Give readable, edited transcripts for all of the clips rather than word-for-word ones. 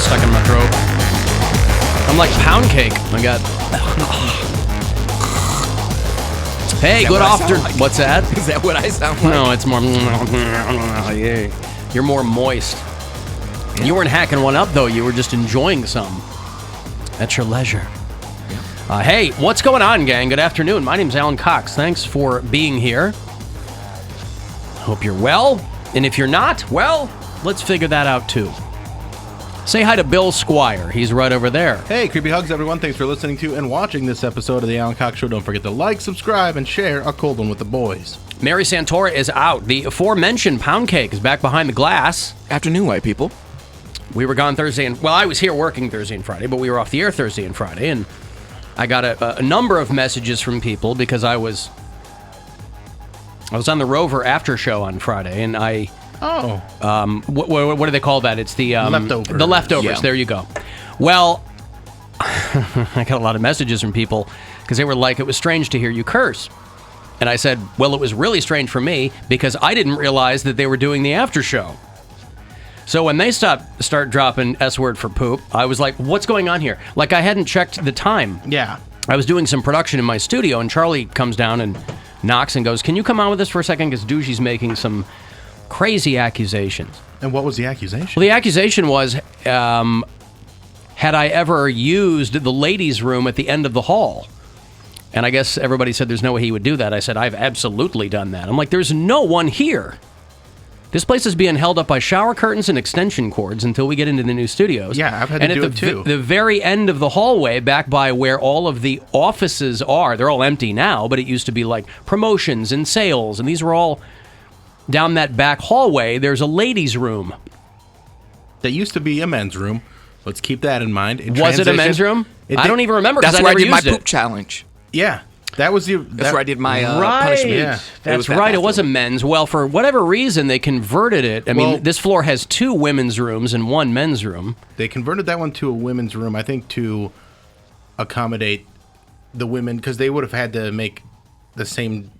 stuck in my throat. I'm like Poundcake. I got. Hey, good afternoon. Like? What's that? Is that what I sound like? No, it's more. You're more moist. Yeah. You weren't hacking one up though. You were just enjoying some. At your leisure. Yeah. Hey, what's going on, gang? Good afternoon. My name's Alan Cox. Thanks for being here. Hope you're well. And if you're not, well, let's figure that out too. Say hi to Bill Squire. He's right over there. Hey, creepy hugs, everyone. Thanks for listening to and watching this episode of the Alan Cox Show. Don't forget to like, subscribe, and share a cold one with the boys. Mary Santora is out. The aforementioned Poundcake is back behind the glass. Afternoon, white people. We were gone Thursday and... Well, I was here working Thursday and Friday, but we were off the air Thursday and Friday, and I got a number of messages from people because I was on the Rover after show on Friday, and I... Oh. What do they call that? It's the... leftovers. The leftovers. Yeah. There you go. Well, I got a lot of messages from people because they were like, it was strange to hear you curse. And I said, well, it was really strange for me because I didn't realize that they were doing the after show. So when they start dropping S-word for poop, I was like, what's going on here? Like, I hadn't checked the time. Yeah. I was doing some production in my studio, and Charlie comes down and knocks and goes, can you come on with us for a second? Because Dougie's making some crazy accusations. And what was the accusation? Well, the accusation was, had I ever used the ladies' room at the end of the hall? And I guess everybody said there's no way he would do that. I said, I've absolutely done that. I'm like, there's no one here. This place is being held up by shower curtains and extension cords until we get into the new studios. Yeah, I've had to do it too. The very end of the hallway, back by where all of the offices are, they're all empty now, but it used to be like promotions and sales, and these were all down that back hallway. There's a ladies' room. That used to be a men's room. Let's keep that in mind. Was it a men's room? I don't even remember because I That's where never I did my used poop challenge. Yeah. That was That's where I did my right. punishment. Yeah. That's right. It was a men's. Well, for whatever reason, they converted it. I mean, this floor has 2 women's rooms and 1 men's room. They converted that one to a women's room, I think, to accommodate the women, because they would have had to make the same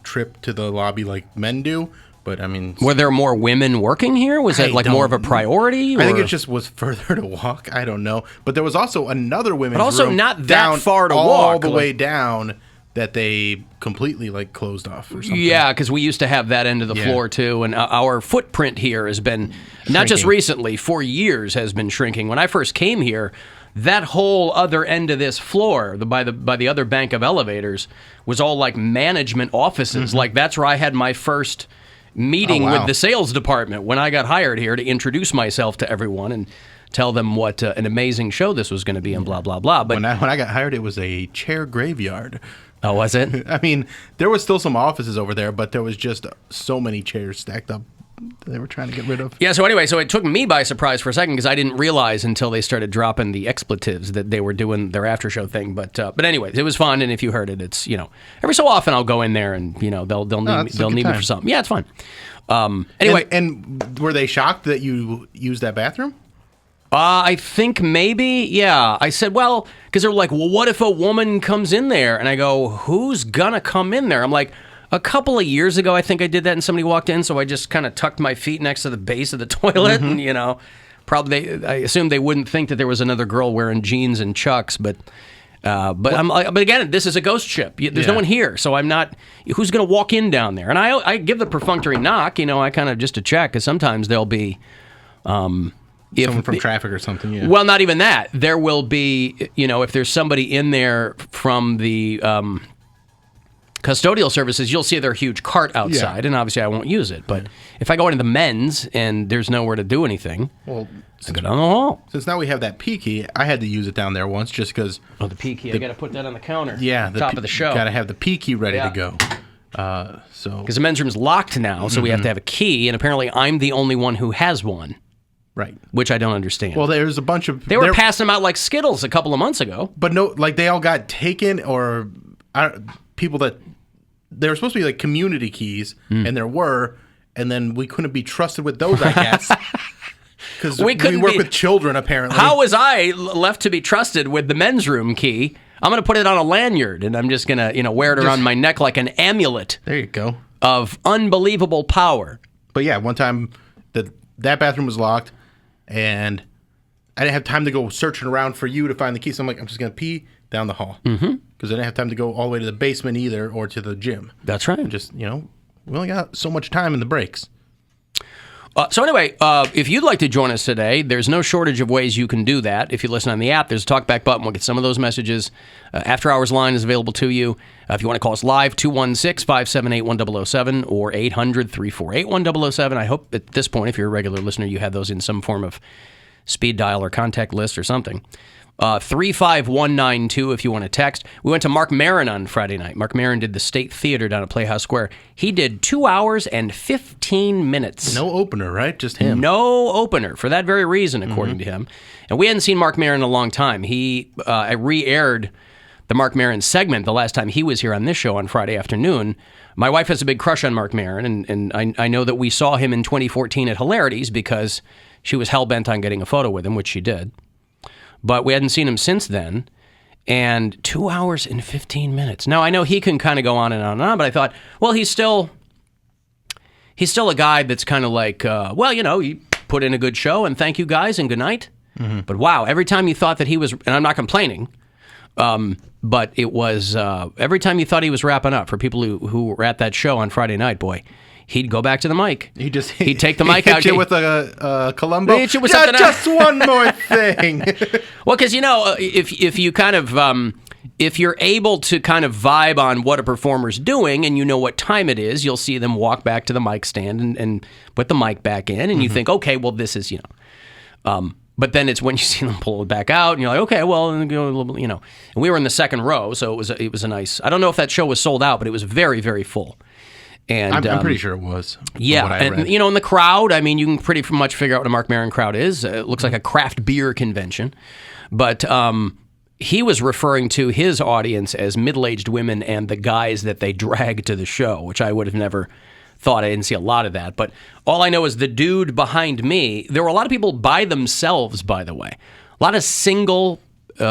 trip to the lobby like men do. But, I mean... Were there more women working here? Was it like more of a priority? I think it just was further to walk. I don't know. But there was also another women's room. But also not that far to walk. All the way down that they completely like closed off or something. Yeah, because we used to have that end of the floor too. And our footprint here has been, not just recently, for years has been shrinking. When I first came here, that whole other end of this floor, by the other bank of elevators, was all like management offices. Mm-hmm. Like that's where I had my first meeting with the sales department when I got hired here to introduce myself to everyone and tell them what an amazing show this was going to be and blah, blah, blah. But when I got hired, it was a chair graveyard. Oh, was it? I mean, there was still some offices over there, but there was just so many chairs stacked up they were trying to get rid of. Yeah, so anyway, it took me by surprise for a second because I didn't realize until they started dropping the expletives that they were doing their after show thing. But anyways, it was fun, and if you heard it, it's, every so often I'll go in there and, they'll need me for something. Yeah, it's fun. Anyway. And were they shocked that you used that bathroom? I think maybe, yeah. I said, well, because they're like, well, what if a woman comes in there? And I go, who's gonna come in there? I'm like, a couple of years ago, I think I did that and somebody walked in, so I just kind of tucked my feet next to the base of the toilet. Mm-hmm. And, probably, I assumed they wouldn't think that there was another girl wearing jeans and Chucks, but again, this is a ghost ship. There's no one here, so I'm not, who's gonna walk in down there? And I give the perfunctory knock, I kind of just to check, because sometimes there'll be, someone from traffic or something, yeah. Well, not even that. There will be, if there's somebody in there from the custodial services, you'll see their huge cart outside, and obviously I won't use it. But if I go into the men's and there's nowhere to do anything, I go down the hall. Since now we have that P key, I had to use it down there once just because... Oh, the P key. I got to put that on the counter. Yeah. Top of the show. Got to have the P key ready to go. Because the men's room's locked now, so we have to have a key, and apparently I'm the only one who has one. Right. Which I don't understand. Well, there's a bunch of... They were passing them out like Skittles a couple of months ago. But no, like they all got taken, or people that... They were supposed to be like community keys, and there were, and then we couldn't be trusted with those, I guess. Because we work with children, apparently. How was I left to be trusted with the men's room key? I'm going to put it on a lanyard, and I'm just going to, wear it around my neck like an amulet. There you go. Of unbelievable power. But yeah, one time that bathroom was locked, and I didn't have time to go searching around for you to find the key. So I'm like, I'm just going to pee down the hall. Because I didn't have time to go all the way to the basement either or to the gym. That's right. And just, we only got so much time in the breaks. So anyway, if you'd like to join us today, there's no shortage of ways you can do that. If you listen on the app, there's a talkback button. We'll get some of those messages. After Hours line is available to you. If you want to call us live, 216-578-1007 or 800-348-1007. I hope at this point, if you're a regular listener, you have those in some form of speed dial or contact list or something. 35192 if you want to text. We went to Marc Maron on Friday night. Marc Maron did the State Theater down at Playhouse Square. He did 2 hours and 15 minutes. No opener, right? Just him. No opener, for that very reason, according to him. And we hadn't seen Marc Maron in a long time. He re-aired the Marc Maron segment the last time he was here on this show on Friday afternoon. My wife has a big crush on Marc Maron, and I know that we saw him in 2014 at Hilarities because she was hell-bent on getting a photo with him, which she did. But we hadn't seen him since then, and 2 hours and 15 minutes. Now, I know he can kind of go on and on and on, but I thought, well, he's still a guy that's kind of like, he put in a good show, and thank you guys, and good night. But wow, every time you thought that he was, and I'm not complaining, but it was, every time you thought he was wrapping up, for people who were at that show on Friday night, boy, he'd go back to the mic. He'd take the mic out. Hit you with a Columbo. Hit you with something just one more thing. Well, because if you kind of if you're able to kind of vibe on what a performer's doing and you know what time it is, you'll see them walk back to the mic stand and put the mic back in, and you think, okay, well, this is But then it's when you see them pull it back out, and you're like, okay, well, and we were in the second row, so it was a nice. I don't know if that show was sold out, but it was very, very full. And I'm pretty sure it was. Yeah, and in the crowd, I mean, you can pretty much figure out what a Marc Maron crowd is. It looks like a craft beer convention, but he was referring to his audience as middle-aged women and the guys that they drag to the show, which I would have never thought. I didn't see a lot of that, but all I know is the dude behind me. There were a lot of people by themselves, by the way, a lot of single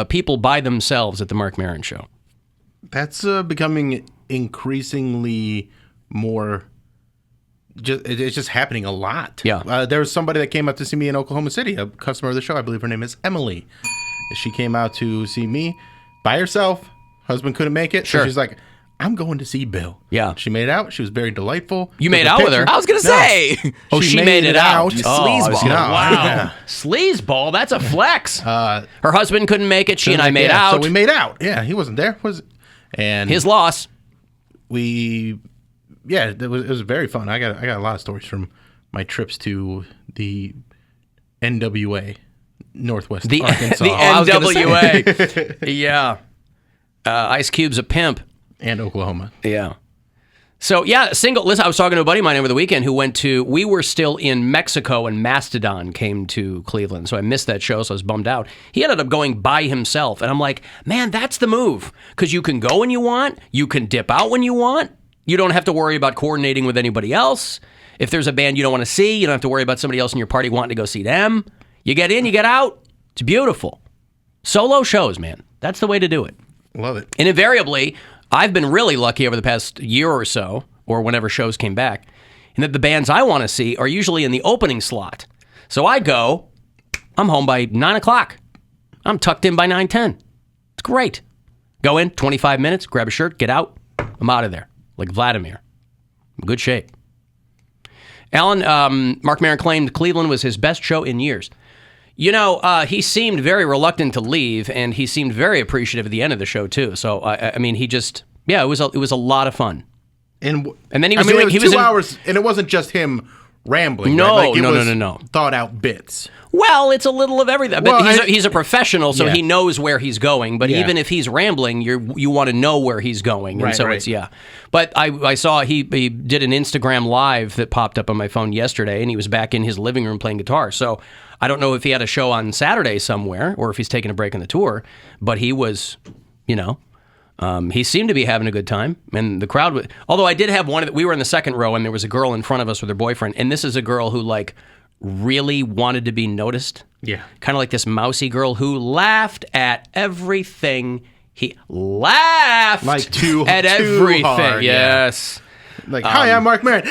people by themselves at the Marc Maron show. That's becoming increasingly more. It's just happening a lot. Yeah. There was somebody that came out to see me in Oklahoma City, a customer of the show. I believe her name is Emily. She came out to see me by herself. Husband couldn't make it. Sure. So she's like, I'm going to see Bill. Yeah. She made it out. She was very delightful. You made out with her? I was going to say. Oh, she made it out. Sleazeball. Wow. Yeah. Sleazeball. That's a flex. Her husband couldn't make it. She and I made out. out. So we made out. Yeah, he wasn't there. And his loss. It was very fun. I got a lot of stories from my trips to the NWA, Northwest Arkansas. The NWA. Yeah. Ice Cube's a pimp. And Oklahoma. Yeah. So, listen, I was talking to a buddy of mine over the weekend we were still in Mexico and Mastodon came to Cleveland. So I missed that show, so I was bummed out. He ended up going by himself. And I'm like, man, that's the move. Because you can go when you want. You can dip out when you want. You don't have to worry about coordinating with anybody else. If there's a band you don't want to see, you don't have to worry about somebody else in your party wanting to go see them. You get in, you get out. It's beautiful. Solo shows, man. That's the way to do it. Love it. And invariably, I've been really lucky over the past year or so, or whenever shows came back, in that the bands I want to see are usually in the opening slot. So I go, I'm home by 9 o'clock. I'm tucked in by 9:10. It's great. Go in, 25 minutes, grab a shirt, get out. I'm out of there. Like Vladimir. I'm in good shape. Alan, Marc Maron claimed Cleveland was his best show in years. He seemed very reluctant to leave, and he seemed very appreciative at the end of the show too. So I mean, it was a lot of fun. And then he was doing. It was 2 hours, and it wasn't just him rambling. No, right? no. Thought out bits. Well, it's a little of everything. But he's a professional, so Yeah. he knows where he's going. But Yeah. even if he's rambling, you want to know where he's going. And Right. it's But I saw he did an Instagram live that popped up on my phone yesterday, and he was back in his living room playing guitar. So I don't know if he had a show on Saturday somewhere or if he's taking a break on the tour. But he was, he seemed to be having a good time, and the crowd was. Although I did have we were in the second row, and there was a girl in front of us with her boyfriend, and this is a girl who really wanted to be noticed. Yeah. Kind of like this mousy girl who laughed at everything. He laughed at everything. Hard, yes. Like, hi, I'm Marc Maron.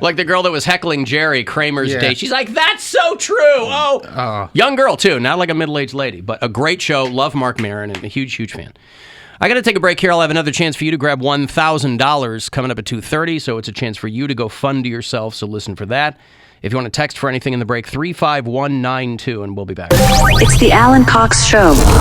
Like the girl that was heckling Jerry Kramer's Yeah. date. She's like, that's so true. Oh, young girl too, not like a middle-aged lady, but a great show. Love Marc Maron and a huge, huge fan. I got to take a break here. I'll have another chance for you to grab $1,000 coming up at 2:30, so it's a chance for you to go fund yourself, so listen for that. If you want to text for anything in the break, 35192, and we'll be back. It's the Alan Cox Show.